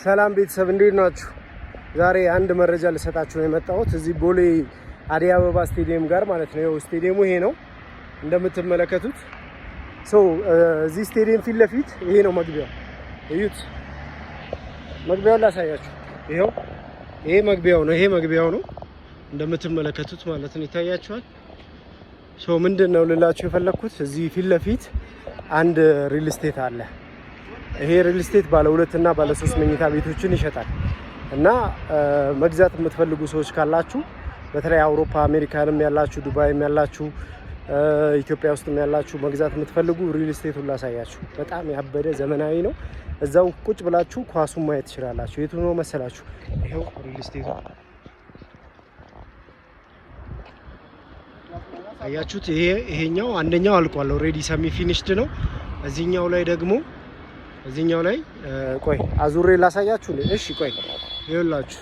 ሰላም ቤተሰብ እንዴት ናችሁ? ዛሬ አንድ መረጃ ልሰጣችሁ ነው የመጣሁት እዚህ ቦሌ አዲስ አበባ ስቴዲየም ጋር ማለት ነው። ይኸው ስቴዲየሙ ይሄ ነው እንደምትመለከቱት። እዚህ ስቴዲየም ፊት ለፊት ይሄ ነው መግቢያው። እዩት፣ መግቢያውን ላሳያችሁ። ይሄው ይሄ መግቢያው ነው እንደምትመለከቱት ማለት ነው። ይታያችኋል። ምንድነው ልላችሁ የፈለኩት እዚህ ፊት ለፊት አንድ ሪል ስቴት አለ። ይሄ ሪል ስቴት ባለ 2 እና ባለ 3 መኝታ ቤቶችን ይሸጣል እና መግዛት የምትፈልጉ ሰዎች ካላችሁ በተለይ አውሮፓ አሜሪካንም ያላችሁ ዱባይም ያላችሁ ኢትዮጵያ ውስጥም ያላችሁ መግዛት የምትፈልጉ ሪል ስቴቱን ላሳያችሁ። በጣም ያበደ ዘመናዊ ነው። እዛው ቁጭ ብላችሁ ኳሱን ማየት ትችላላችሁ። የቱ ነው መሰላችሁ? ይሄው ሪል ስቴቱ አያችሁት? ይሄኛው አንደኛው አልቋል፣ ኦሬዲ ሰሚ ፊኒሽድ ነው። እዚህኛው ላይ ቆይ አዙሬ ላሳያችሁ። እሺ ቆይ ይኸውላችሁ